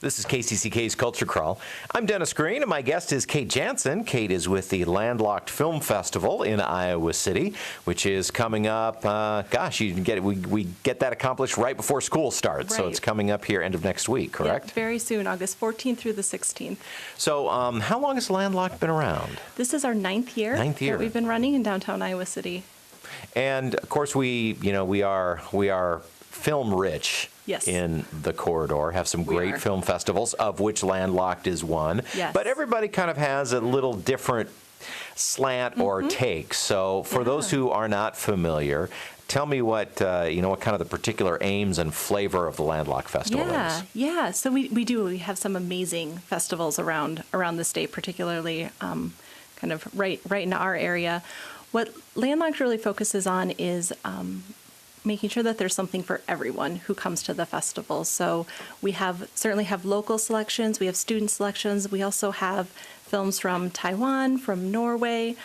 This is KCCK's Culture Crawl. I'm Dennis Green, and my guest is Kate Jansen. Kate is with the Landlocked Film Festival in Iowa City, which is coming up. We get that accomplished right before school starts, so it's coming up here end of next week, correct? Yep, very soon, August 14th through the 16th. So, how long has Landlocked been around? This is our ninth year. That we've been running in downtown Iowa City. And of course, we are film rich. Yes. In the corridor, have some great film festivals, of which Landlocked is one. Yes. But everybody kind of has a little different slant or take. So for those who are not familiar, tell me what kind of the particular aims and flavor of the Landlocked Festival is. Yeah. So we have some amazing festivals around the state, particularly kind of right in our area. What Landlocked really focuses on is making sure that there's something for everyone who comes to the festival. So we certainly have local selections, we have student selections, we also have films from Taiwan, from Norway,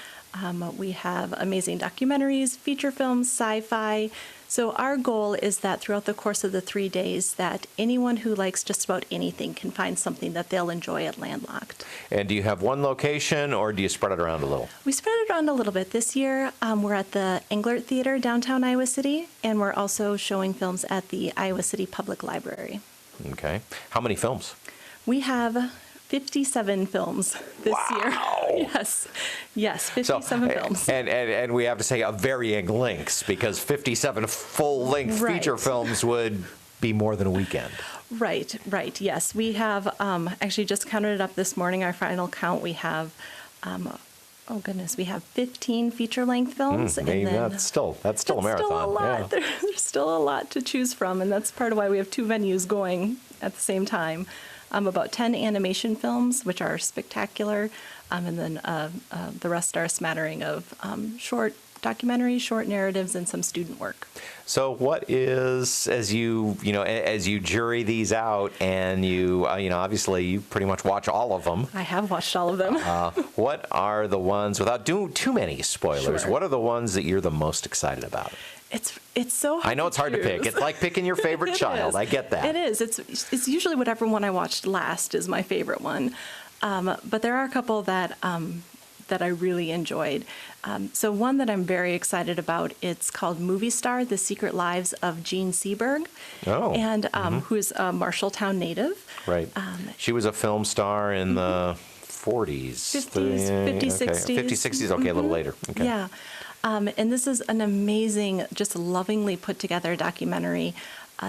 we have amazing documentaries, feature films, sci-fi. So our goal is that throughout the course of the 3 days that anyone who likes just about anything can find something that they'll enjoy at Landlocked. And do you have one location, or do you spread it around a little? We spread it around a little bit. This year, we're at the Englert Theater, downtown Iowa City, and we're also showing films at the Iowa City Public Library. Okay. How many films? We have 57 films this year. Yes, 57 films. And we have to say of varying lengths, because 57 full-length feature films would be more than a weekend. Right, yes. We have, actually just counted it up this morning, our final count, we have, we have 15 feature-length films. And then, that's still a marathon. Still a lot. Yeah. There's still a lot to choose from, and that's part of why we have two venues going at the same time. About 10 animation films, which are spectacular, and then the rest are a smattering of short documentaries, short narratives, and some student work. So, what is, as you jury these out, and obviously you pretty much watch all of them. I have watched all of them. What are the ones, without doing too many spoilers? Sure. What are the ones that you're the most excited about? It's so hard. I know it's hard to pick. It's like picking your favorite child. I get that. It is. It's usually whatever one I watched last is my favorite one. But there are a couple that I really enjoyed. So one that I'm very excited about, it's called Movie Star: The Secret Lives of Jean Seberg, and who is a Marshalltown native. Right. She was a film star in the 40s. 50s, 60s. 50s, 60s, okay, a little later. Okay. Yeah. And this is an amazing, just lovingly put together documentary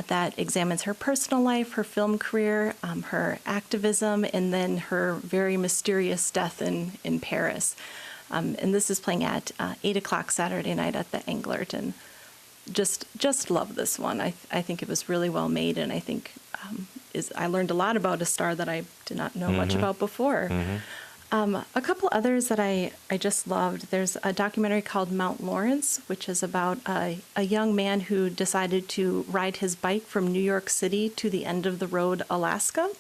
that examines her personal life, her film career, her activism, and then her very mysterious death in Paris. And this is playing at 8 o'clock Saturday night at the Englert. And just love this one. I think it was really well made, and I think I learned a lot about a star that I did not know much about before. A couple others that I just loved. There's a documentary called Mount Lawrence, which is about a young man who decided to ride his bike from New York City to the end of the road, Alaska,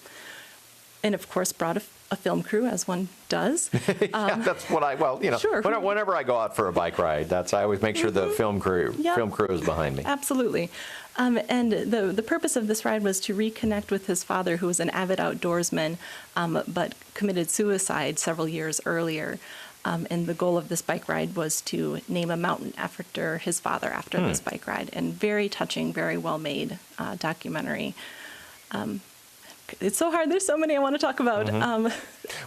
and of course brought a film crew, as one does. That's what Sure. Whenever I go out for a bike ride, I always make sure the film crew is behind me. Absolutely. And the purpose of this ride was to reconnect with his father, who was an avid outdoorsman, but committed suicide several years earlier. And the goal of this bike ride was to name a mountain after his father after this bike ride. And very touching, very well made documentary. It's so hard. There's so many I want to talk about.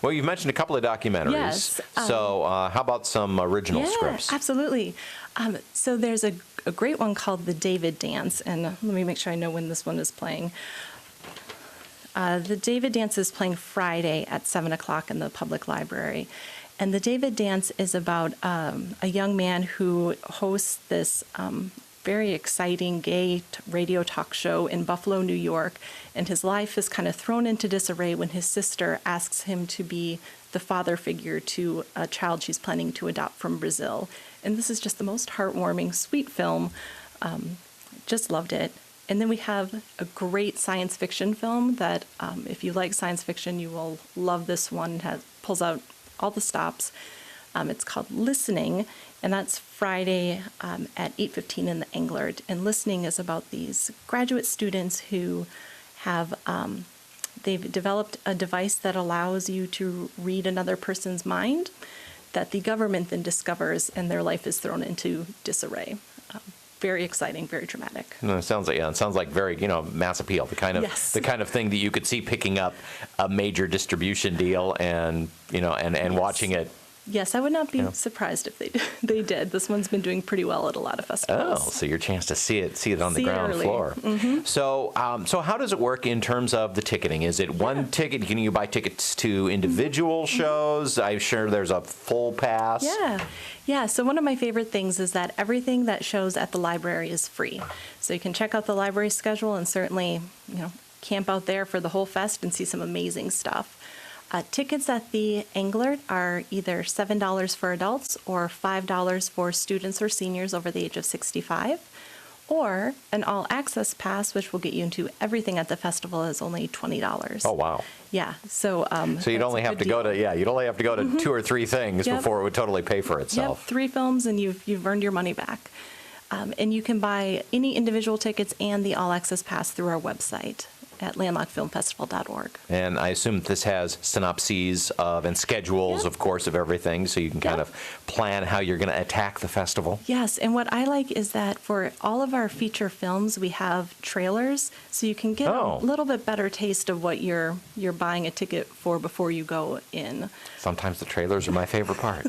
Well, you've mentioned a couple of documentaries. Yes. So how about some original scripts? Absolutely. So there's a great one called The David Dance, and let me make sure I know when this one is playing. The David Dance is playing Friday at 7 o'clock in the public library. And The David Dance is about a young man who hosts this very exciting gay radio talk show in Buffalo, New York, and his life is kind of thrown into disarray when his sister asks him to be the father figure to a child she's planning to adopt from Brazil. And this is just the most heartwarming, sweet film. Just loved it. And then we have a great science fiction film that, if you like science fiction, you will love this one. It pulls out all the stops. It's called Listening, and that's Friday at 8:15 in the Englert. And Listening is about these graduate students who have They've developed a device that allows you to read another person's mind that the government then discovers, and their life is thrown into disarray. Very exciting, very dramatic. No, it sounds like very, mass appeal, Yes. the kind of thing that you could see picking up a major distribution deal and watching it. Yes, I would not be surprised if they did. This one's been doing pretty well at a lot of festivals. Oh, so your chance to see it on the See it ground early. floor. Mm-hmm. So how does it work in terms of the ticketing? Is it one ticket? Can you buy tickets to individual shows? I'm sure there's a full pass. Yeah. So one of my favorite things is that everything that shows at the library is free. So you can check out the library schedule and certainly, camp out there for the whole fest and see some amazing stuff. Tickets at the Englert are either $7 for adults or $5 for students or seniors over the age of 65, or an all-access pass, which will get you into everything at the festival, is only $20. Oh, wow. Yeah. So You'd only have to go to two or three things Yep. before it would totally pay for Yep, itself. 3 films and you've earned your money back. And you can buy any individual tickets and the all-access pass through our website at landlockedfilmfestival.org. And I assume this has synopses and schedules, Yep. of course, of everything, so you can kind Yep. of plan how you're going to attack the festival. Yes, and what I like is that for all of our feature films, we have trailers, so you can get Oh. a little bit better taste of what you're buying a ticket for before you go in. Sometimes the trailers are my favorite part.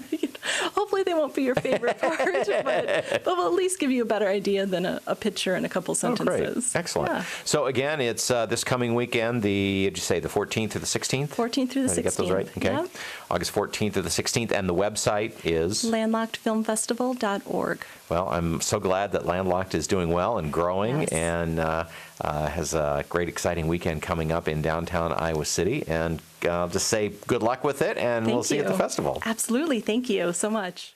Hopefully they won't be your favorite part, but they'll at least give you a better idea than a picture and a couple Oh, great. sentences. Excellent. Yeah. So again, it's this coming weekend, did you say the 14th through the 16th? 14th through the Did I get those 16th. right? Okay. Yep. August 14th through the 16th, and the website is? landlockedfilmfestival.org. Well, I'm so glad that Landlocked is doing well and growing, Yes. and has a great, exciting weekend coming up in downtown Iowa City. And I'll just say good luck with it, and we'll see you at the festival. Absolutely. Thank you so much.